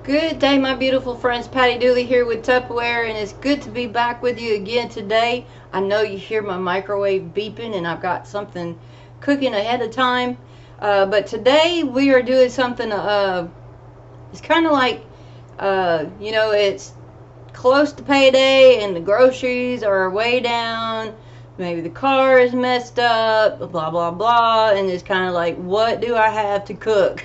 Good day, my beautiful friends. Patty Dooley here with Tupperware, and it's good to be back with you again today. I know you hear my microwave beeping, and I've got something cooking ahead of time. But today we are doing something, it's kind of like, it's close to payday, and the groceries are way down. Maybe the car is messed up, blah, blah, blah, and it's kind of like, what do I have to cook?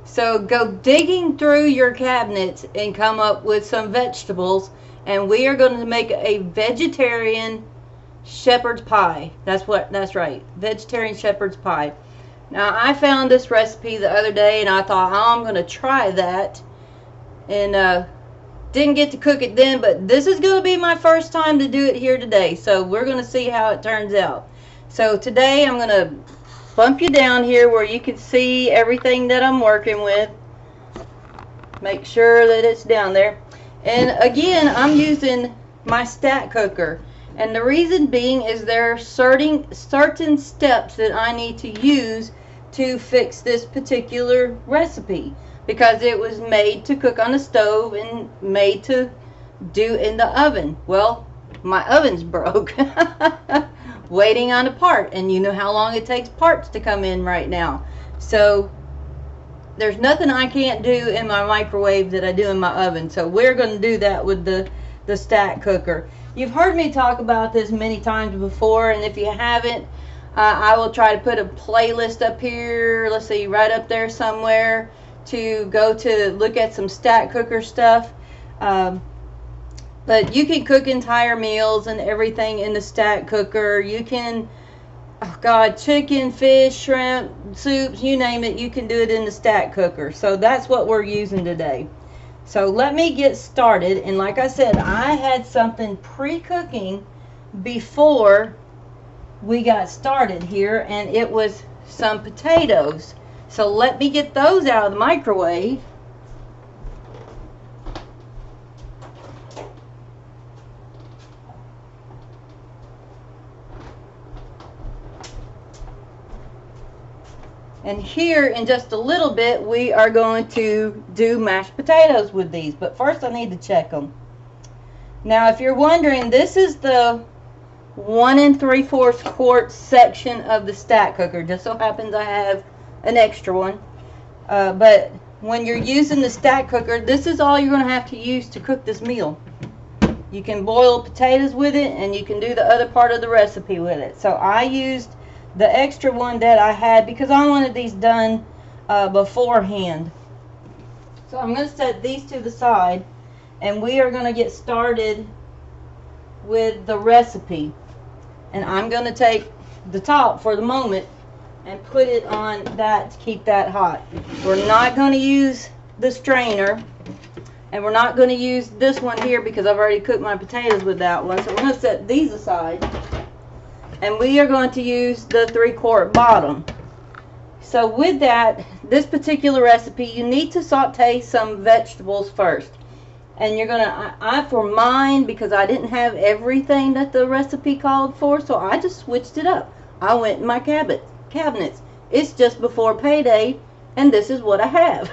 So go digging through your cabinets and come up with some vegetables, and we are going to make a vegetarian shepherd's pie. That's right, vegetarian shepherd's pie. Now I found this recipe the other day and I thought, oh, I'm going to try that, and didn't get to cook it then, but this is going to be my first time to do it here today, so we're going to see how it turns out. So today I'm going to bump you down here where you can see everything that I'm working with. Make sure that it's down there. And again, I'm using my stack cooker, and the reason being is there are certain steps that I need to use to fix this particular recipe, because it was made to cook on the stove and made to do in the oven. Well, my oven's broke. Waiting on a part, and you know how long it takes parts to come in right now. So there's nothing I can't do in my microwave that I do in my oven. So we're going to do that with the stack cooker. You've heard me talk about this many times before, and if you haven't, I will try to put a playlist up here, let's see, right up there somewhere, to go to look at some stack cooker stuff. But you can cook entire meals and everything in the stack cooker. You can, oh God, chicken, fish, shrimp, soups, you name it, you can do it in the stack cooker. So that's what we're using today. So let me get started. And like I said, I had something pre-cooking before we got started here, and it was some potatoes. So let me get those out of the microwave. And here in just a little bit we are going to do mashed potatoes with these, but first I need to check them. Now if you're wondering, this is the 1 3/4 quart section of the stack cooker. Just so happens I have an extra one, but when you're using the stack cooker, this is all you're going to have to use to cook this meal. You can boil potatoes with it, and you can do the other part of the recipe with it. So I used the extra one that I had because I wanted these done beforehand. So I'm going to set these to the side, and we are going to get started with the recipe. And I'm going to take the top for the moment and put it on that to keep that hot. We're not going to use the strainer, and we're not going to use this one here because I've already cooked my potatoes with that one. So we're going to set these aside, and we are going to use the 3/4 bottom. So with that, this particular recipe, you need to saute some vegetables first. And you're going to, for mine, because I didn't have everything that the recipe called for, so I just switched it up. I went in my cabinets. It's just before payday, and this is what I have.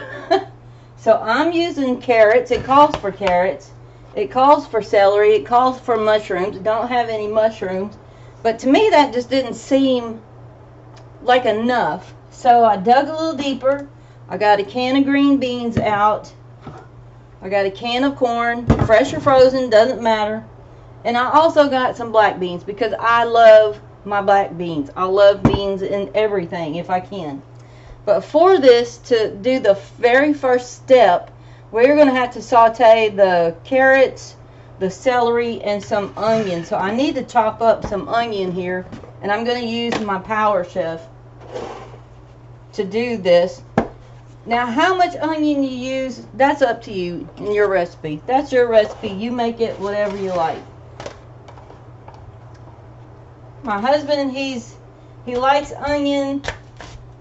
So I'm using carrots. It calls for carrots. It calls for celery. It calls for mushrooms. Don't have any mushrooms. But to me, that just didn't seem like enough. So I dug a little deeper. I got a can of green beans out. I got a can of corn, fresh or frozen, doesn't matter. And I also got some black beans because I love my black beans. I love beans in everything if I can. But for this, to do the very first step, we're going to have to saute the carrots, the celery, and some onion. So I need to chop up some onion here, and I'm going to use my Power Chef to do this. Now how much onion you use, that's up to you in your recipe. That's your recipe. You make it whatever you like. My husband, he likes onion,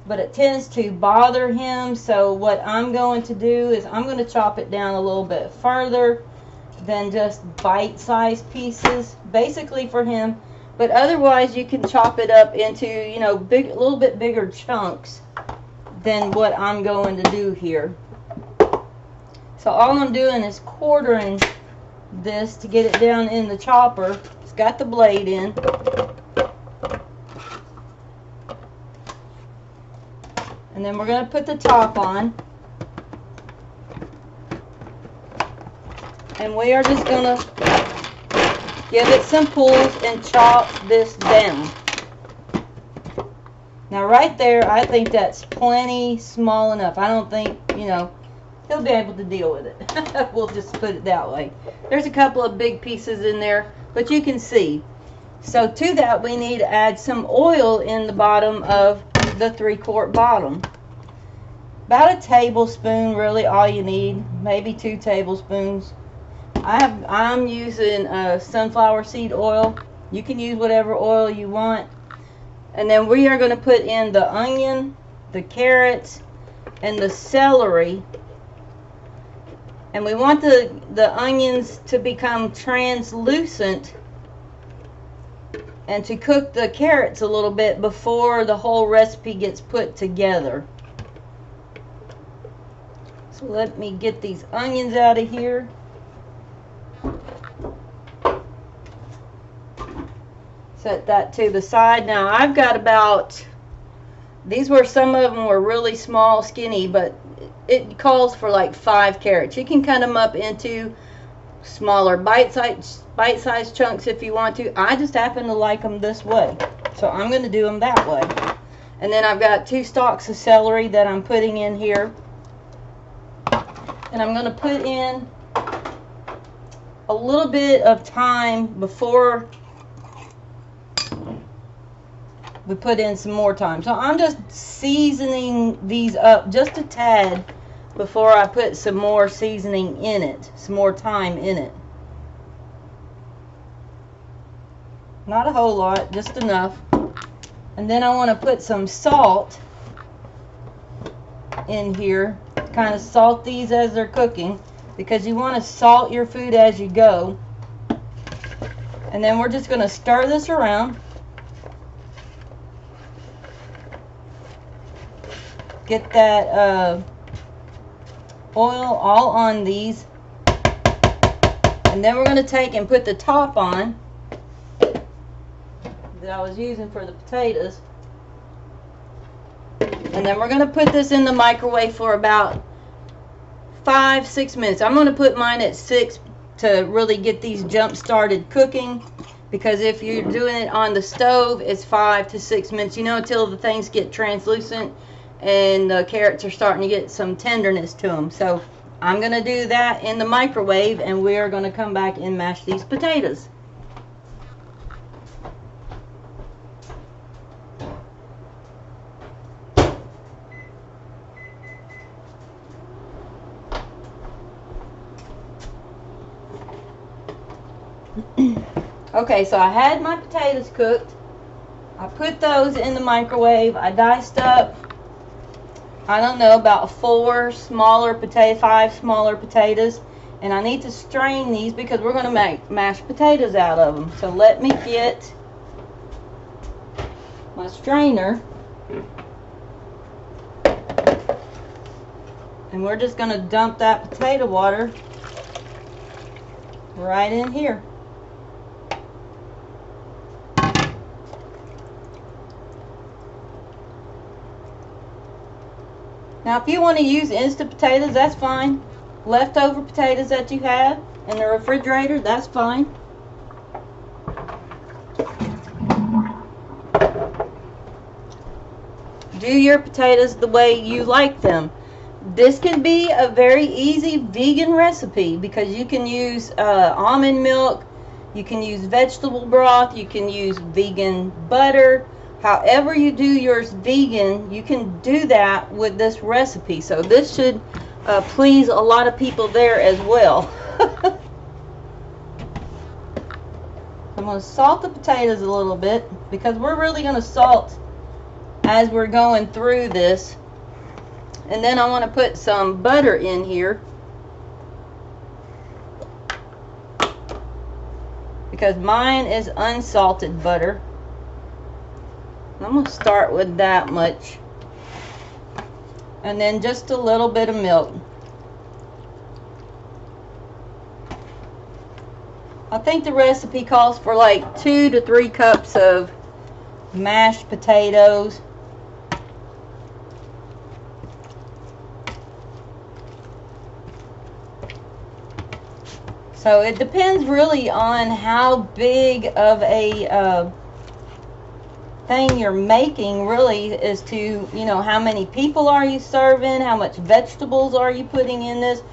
but it tends to bother him. So what I'm going to do is I'm going to chop it down a little bit further than just bite-sized pieces, basically for him. But otherwise, you can chop it up into, you know, a little bit bigger chunks than what I'm going to do here. So all I'm doing is quartering this to get it down in the chopper. It's got the blade in. And then we're going to put the top on. And we are just going to give it some pulls and chop this down. Now right there, I think that's plenty small enough. I don't think, you know, he'll be able to deal with it. We'll just put it that way. There's a couple of big pieces in there, but you can see. So to that, we need to add some oil in the bottom of the 3-quart bottom. About a tablespoon, really all you need. Maybe 2 tablespoons. I'm using sunflower seed oil. You can use whatever oil you want. And then we are going to put in the onion, the carrots, and the celery. And we want the onions to become translucent and to cook the carrots a little bit before the whole recipe gets put together. So let me get these onions out of here. Set that to the side. Now I've got about, these were, some of them were really small, skinny, but it calls for like 5 carrots. You can cut them up into smaller bite-sized chunks if you want to. I just happen to like them this way, so I'm going to do them that way. And then I've got 2 stalks of celery that I'm putting in here. And I'm going to put in a little bit of thyme before we put in some more thyme. So I'm just seasoning these up just a tad before I put some more seasoning in it, some more thyme in it. Not a whole lot, just enough. And then I want to put some salt in here, kind of salt these as they're cooking, because you want to salt your food as you go. And then we're just going to stir this around. Get that oil all on these. And then we're going to take and put the top on that I was using for the potatoes. And then we're going to put this in the microwave for about 5-6 minutes. I'm going to put mine at 6 to really get these jump started cooking, because if you're doing it on the stove, it's 5 to 6 minutes, you know, until the things get translucent and the carrots are starting to get some tenderness to them. So I'm going to do that in the microwave, and we are going to come back and mash these potatoes. Okay, so I had my potatoes cooked. I put those in the microwave. I diced up, I don't know, about 5 smaller potatoes. And I need to strain these because we're going to make mashed potatoes out of them. So let me get my strainer. And we're just going to dump that potato water right in here. Now, if you want to use instant potatoes, that's fine. Leftover potatoes that you have in the refrigerator, that's fine. Do your potatoes the way you like them. This can be a very easy vegan recipe because you can use almond milk, you can use vegetable broth, you can use vegan butter. However you do yours vegan, you can do that with this recipe. So this should please a lot of people there as well. I'm going to salt the potatoes a little bit because we're really going to salt as we're going through this. And then I want to put some butter in here because mine is unsalted butter. I'm going to start with that much, and then just a little bit of milk. I think the recipe calls for like 2 to 3 cups of mashed potatoes. So it depends really on how big of a thing you're making, really, as to, you know, how many people are you serving, how much vegetables are you putting in this.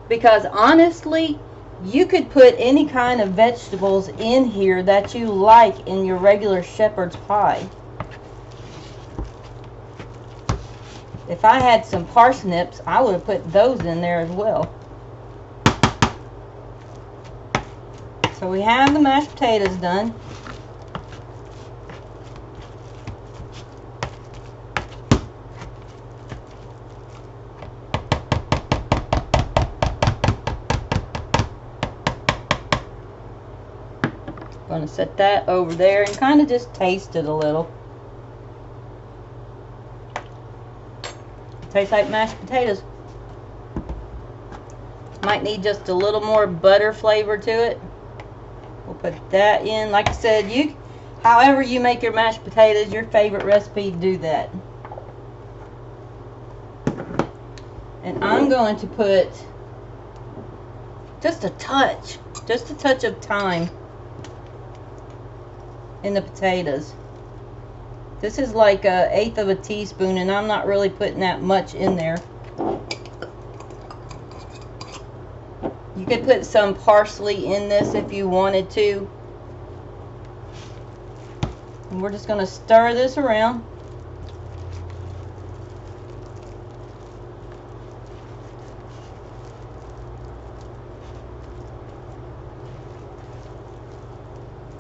Because honestly, you could put any kind of vegetables in here that you like in your regular shepherd's pie. If I had some parsnips, I would have put those in there as well. So we have the mashed potatoes done. Going to set that over there and kind of just taste it a little. Tastes like mashed potatoes. Might need just a little more butter flavor to it. We'll put that in. Like I said, however you make your mashed potatoes, your favorite recipe, do that. And I'm going to put just a touch of thyme in the potatoes. This is like 1/8 of a teaspoon, and I'm not really putting that much in there. You could put some parsley in this if you wanted to. And we're just going to stir this around.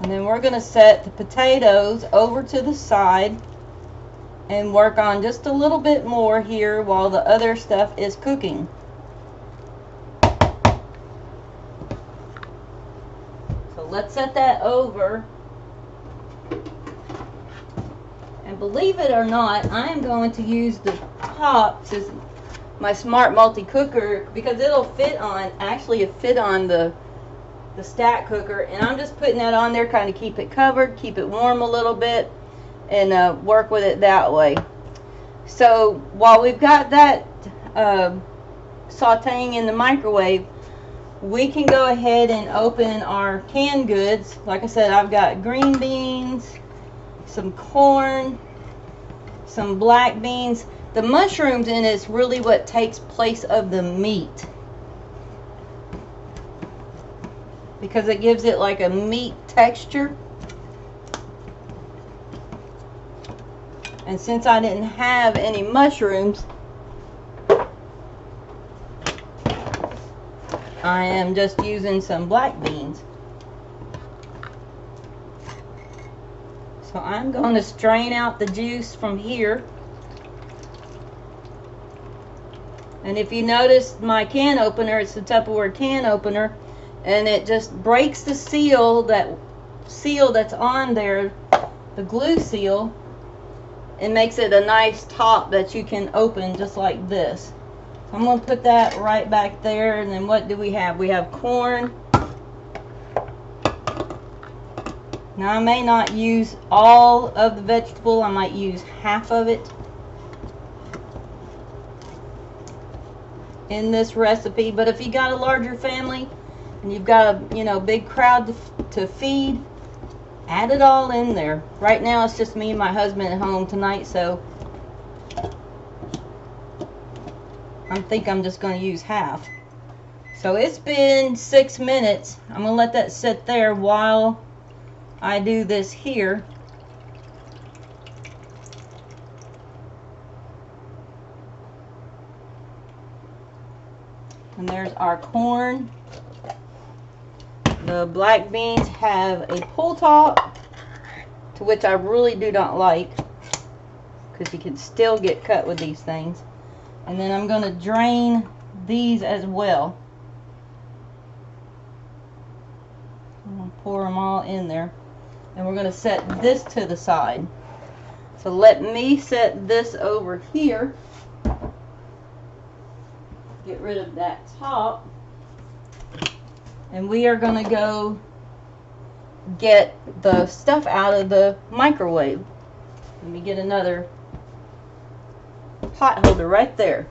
And then we're going to set the potatoes over to the side and work on just a little bit more here while the other stuff is cooking. So let's set that over. And believe it or not, I am going to use the top to my Smart Multi-Cooker because it'll fit on, actually it fit on the stack cooker, and I'm just putting that on there, kind of keep it covered, keep it warm a little bit, and work with it that way. So while we've got that sauteing in the microwave, we can go ahead and open our canned goods. Like I said, I've got green beans, some corn, some black beans. The mushrooms in it is really what takes place of the meat, because it gives it like a meat texture. And since I didn't have any mushrooms, I am just using some black beans. So I'm going to strain out the juice from here. And if you notice my can opener, it's the Tupperware can opener, and it just breaks the seal that's on there, the glue seal, and makes it a nice top that you can open just like this. So I'm going to put that right back there. And then what do we have? We have corn. Now I may not use all of the vegetable, I might use half of it in this recipe. But if you got a larger family and you've got a big crowd to feed, add it all in there. Right now it's just me and my husband at home tonight, so I think I'm just going to use half. So it's been 6 minutes. I'm going to let that sit there while I do this here. And there's our corn. The black beans have a pull top, to which I really do not like, because you can still get cut with these things. And then I'm going to drain these as well. I'm going to pour them all in there. And we're going to set this to the side. So let me set this over here. Get rid of that top. And we are going to go get the stuff out of the microwave. Let me get another pot holder right there.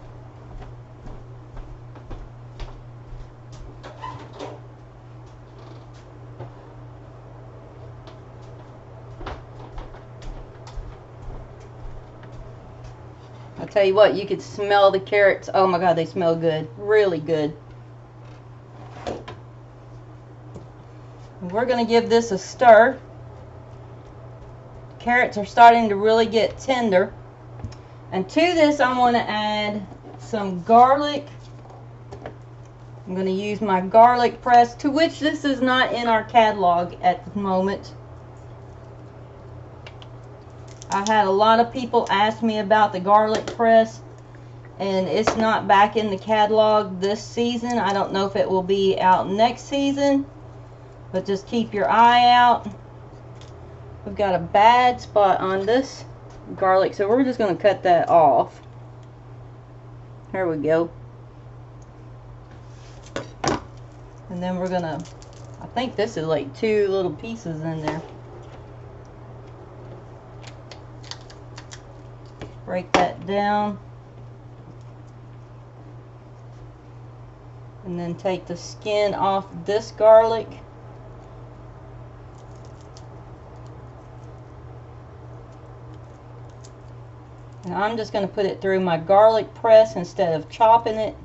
I'll tell you what, you could smell the carrots. Oh my God, they smell good. Really good. We're going to give this a stir. Carrots are starting to really get tender. And to this, I want to add some garlic. I'm going to use my garlic press, to which this is not in our catalog at the moment. I had a lot of people ask me about the garlic press, and it's not back in the catalog this season. I don't know if it will be out next season, but just keep your eye out. We've got a bad spot on this garlic, so we're just going to cut that off. There we go. And then we're going to, I think this is like 2 little pieces in there. Break that down. And then take the skin off this garlic. And I'm just going to put it through my garlic press instead of chopping it.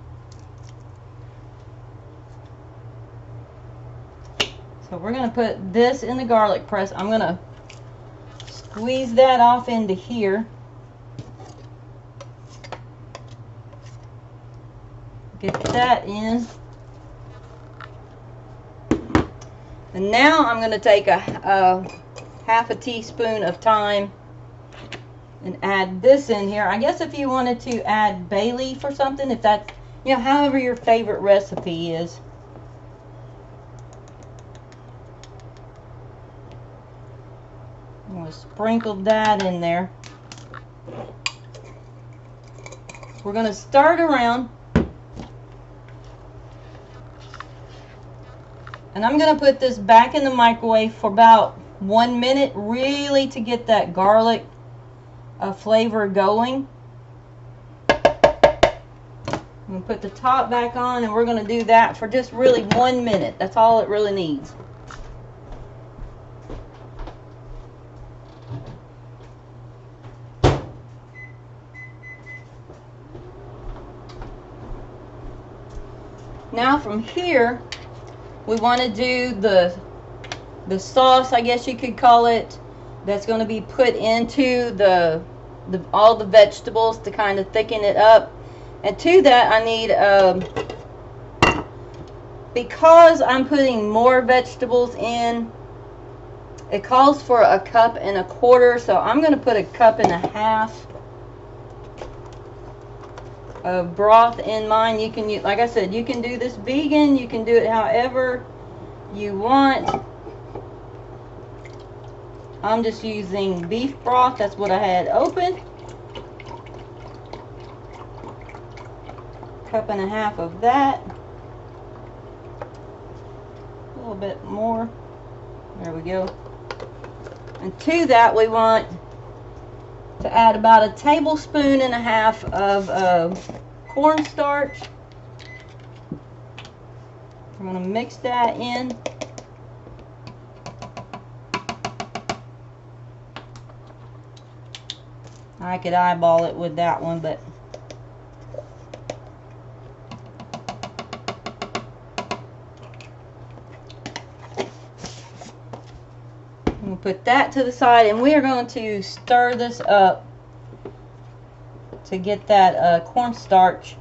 So we're going to put this in the garlic press. I'm going to squeeze that off into here. Get that in. And now I'm going to take a half a teaspoon of thyme and add this in here. I guess if you wanted to add bay leaf or something, if that's, you know, however your favorite recipe is. I'm going to sprinkle that in there. We're going to stir it around. And I'm going to put this back in the microwave for about 1 minute, really to get that garlic flavor going. I'm going to put the top back on, and we're going to do that for just really 1 minute. That's all it really needs. Now from here, we want to do the sauce, I guess you could call it, that's going to be put into all the vegetables to kind of thicken it up. And to that I need, because I'm putting more vegetables in, it calls for 1.25 cups, so I'm going to put 1.5 cups of broth in mine. You can use, like I said, you can do this vegan, you can do it however you want. I'm just using beef broth. That's what I had open. 1.5 cups of that. A little bit more. There we go. And to that we want to add about 1.5 tablespoons of cornstarch. I'm going to mix that in. I could eyeball it with that one, but we'll put that to the side, and we are going to stir this up to get that cornstarch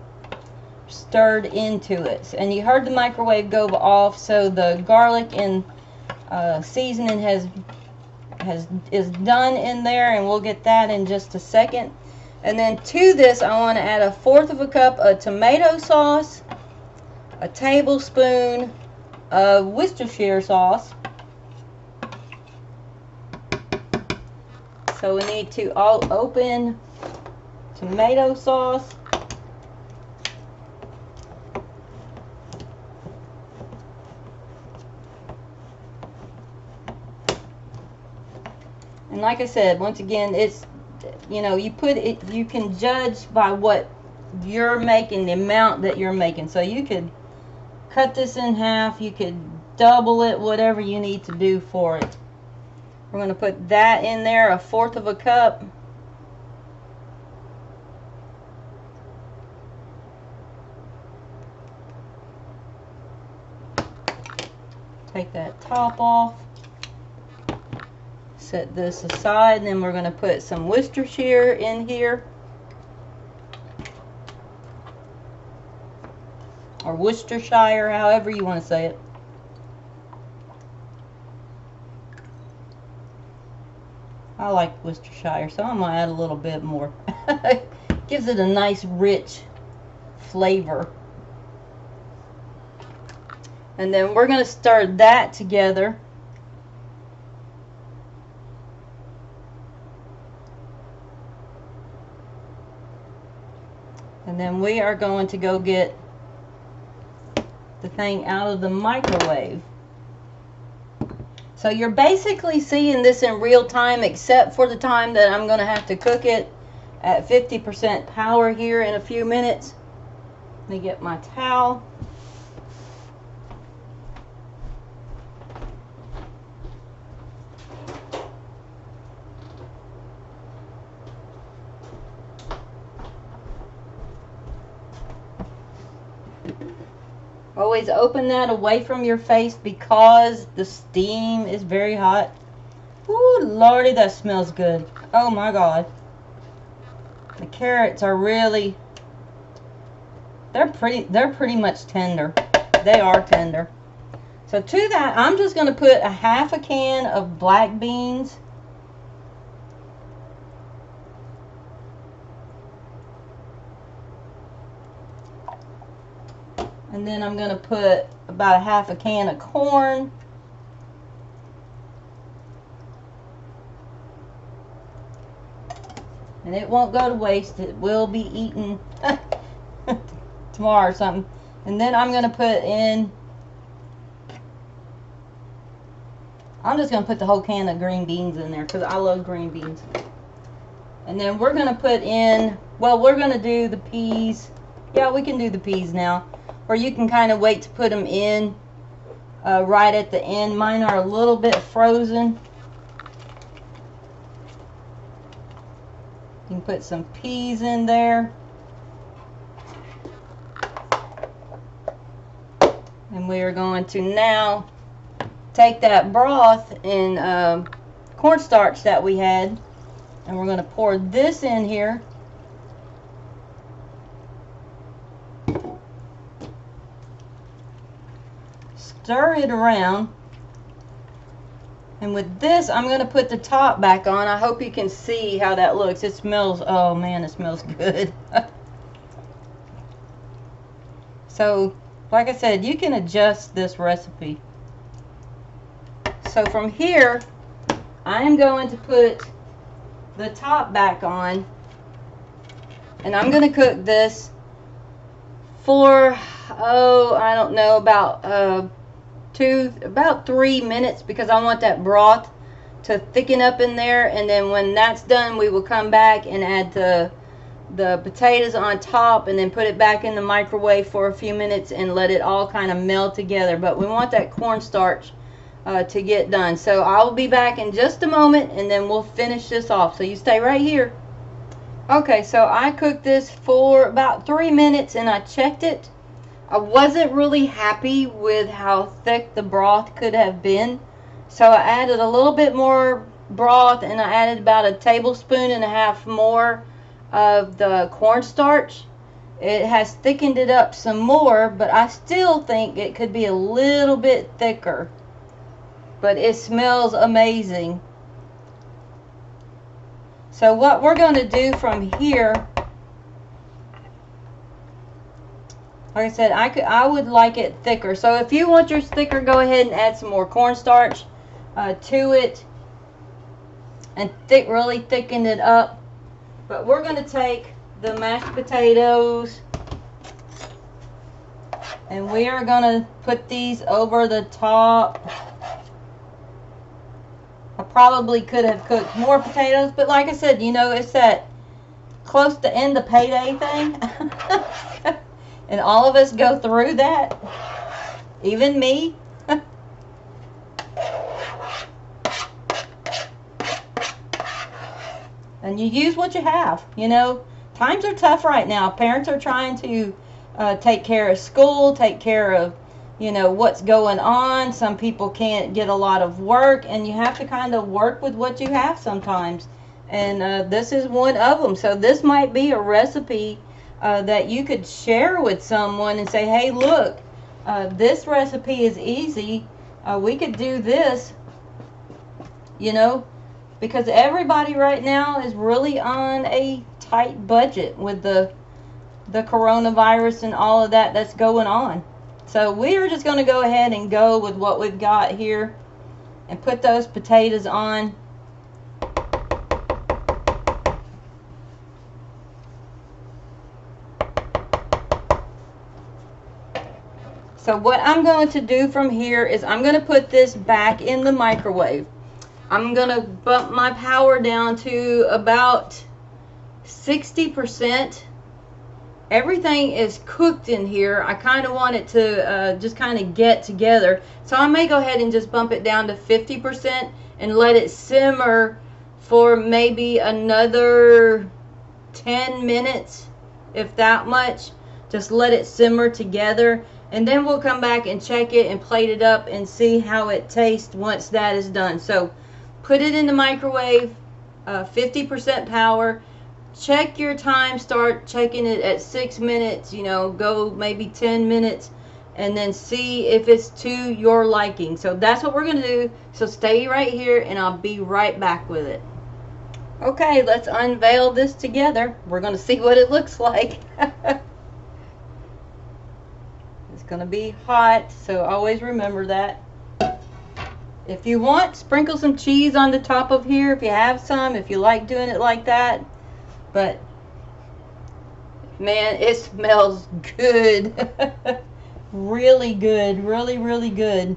stirred into it. And you heard the microwave go off, so the garlic and seasoning is done in there, and we'll get that in just a second. And then to this I want to add 1/4 cup of tomato sauce, 1 tablespoon of Worcestershire sauce. So we need to all open tomato sauce. And like I said, once again, it's, you know, you put it, you can judge by what you're making, the amount that you're making. So you could cut this in half, you could double it, whatever you need to do for it. We're going to put that in there, 1/4 of a cup. Take that top off. Set this aside, and then we're going to put some Worcestershire in here. Or Worcestershire, however you want to say it. I like Worcestershire, so I'm going to add a little bit more. Gives it a nice, rich flavor. And then we're going to stir that together. And then we are going to go get the thing out of the microwave. So you're basically seeing this in real time, except for the time that I'm going to have to cook it at 50% power here in a few minutes. Let me get my towel. Always open that away from your face because the steam is very hot. Ooh, Lordy, that smells good. Oh my God. The carrots are really, they're pretty much tender. They are tender. So to that, I'm just going to put 1/2 can of black beans. And then I'm going to put about 1/2 can of corn. And it won't go to waste. It will be eaten tomorrow or something. And then I'm going to put in, I'm just going to put the whole can of green beans in there because I love green beans. And then we're going to put in, well, we're going to do the peas. Yeah, we can do the peas now. Or you can kind of wait to put them in right at the end. Mine are a little bit frozen. You can put some peas in there. And we are going to now take that broth and cornstarch that we had, and we're going to pour this in here. Stir it around. And with this, I'm going to put the top back on. I hope you can see how that looks. It smells, oh man, it smells good. So, like I said, you can adjust this recipe. So from here, I am going to put the top back on. And I'm going to cook this for, oh, I don't know, about 3 minutes, because I want that broth to thicken up in there. And then when that's done, we will come back and add the potatoes on top, and then put it back in the microwave for a few minutes and let it all kind of meld together. But we want that cornstarch to get done. So I'll be back in just a moment, and then we'll finish this off. So you stay right here. Okay, so I cooked this for about 3 minutes, and I checked it. I wasn't really happy with how thick the broth could have been, so I added a little bit more broth, and I added about 1.5 tablespoons more of the cornstarch. It has thickened it up some more, but I still think it could be a little bit thicker. But it smells amazing. So what we're going to do from here, like I said, I would like it thicker. So if you want yours thicker, go ahead and add some more cornstarch to it and really thicken it up. But we're going to take the mashed potatoes, and we are going to put these over the top. I probably could have cooked more potatoes, but like I said, you know, it's that close to end of payday thing. And all of us go through that, even me. And you use what you have. You know, times are tough right now. Parents are trying to take care of school, take care of, you know, what's going on. Some people can't get a lot of work, and you have to kind of work with what you have sometimes. And this is one of them. So this might be a recipe that you could share with someone and say, hey, look, this recipe is easy. We could do this, you know, because everybody right now is really on a tight budget with the coronavirus and all of that that's going on. So we are just going to go ahead and go with what we've got here and put those potatoes on. So what I'm going to do from here is I'm going to put this back in the microwave. I'm going to bump my power down to about 60%. Everything is cooked in here. I kind of want it to just kind of get together. So I may go ahead and just bump it down to 50% and let it simmer for maybe another 10 minutes, if that much. Just let it simmer together. And then we'll come back and check it and plate it up and see how it tastes once that is done. So put it in the microwave, 50% power. Check your time, start checking it at 6 minutes, you know, go maybe 10 minutes, and then see if it's to your liking. So that's what we're going to do. So stay right here and I'll be right back with it. Okay, let's unveil this together. We're going to see what it looks like. It's going to be hot, so always remember that. If you want, sprinkle some cheese on the top of here if you have some, if you like doing it like that. But man, it smells good. Really good, really, really good.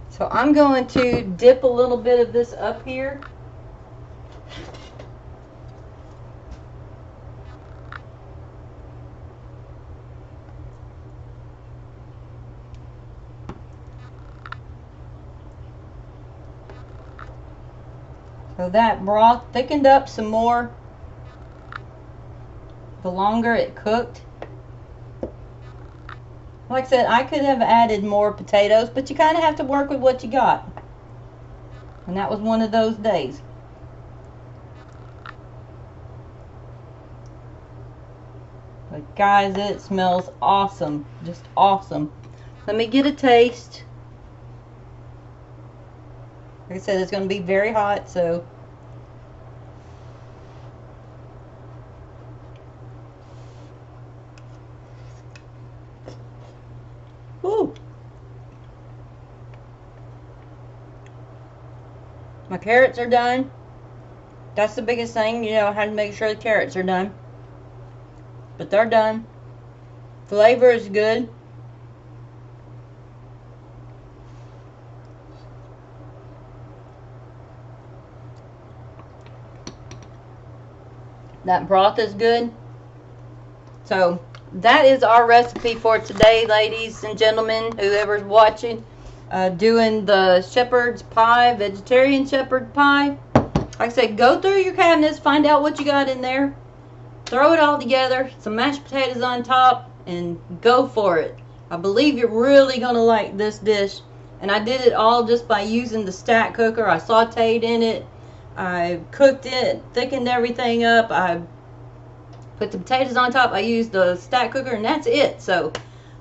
So I'm going to dip a little bit of this up here. So that broth thickened up some more the longer it cooked. Like I said, I could have added more potatoes, but you kind of have to work with what you got. And that was one of those days. But guys, it smells awesome. Just awesome. Let me get a taste. Like I said, it's going to be very hot, so. Woo. My carrots are done. That's the biggest thing, you know, how to make sure the carrots are done. But they're done. Flavor is good. That broth is good. So that is our recipe for today, ladies and gentlemen, whoever's watching. Doing the shepherd's pie, vegetarian shepherd pie. Like I said, go through your cabinets, find out what you got in there. Throw it all together, some mashed potatoes on top, and go for it. I believe you're really going to like this dish. And I did it all just by using the stack cooker. I sauteed in it. I cooked it, thickened everything up. I put the potatoes on top. I used the stack cooker, and that's it. So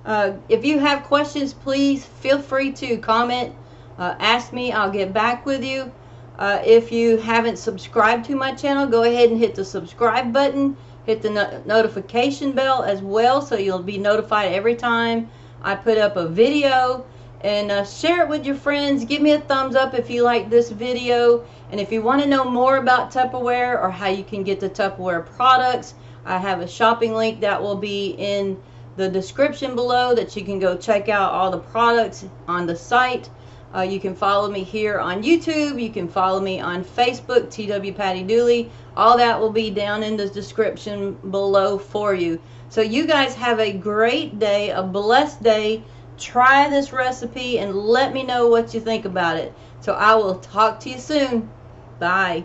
if you have questions, please feel free to comment. Ask me. I'll get back with you. If you haven't subscribed to my channel, go ahead and hit the subscribe button. Hit the notification bell as well, so you'll be notified every time I put up a video. And share it with your friends. Give me a thumbs up if you like this video. And if you want to know more about Tupperware or how you can get the Tupperware products, I have a shopping link that will be in the description below that you can go check out all the products on the site. You can follow me here on YouTube. You can follow me on Facebook, TW Patty Dooley. All that will be down in the description below for you. So you guys have a great day, a blessed day. Try this recipe and let me know what you think about it. So I will talk to you soon. Bye.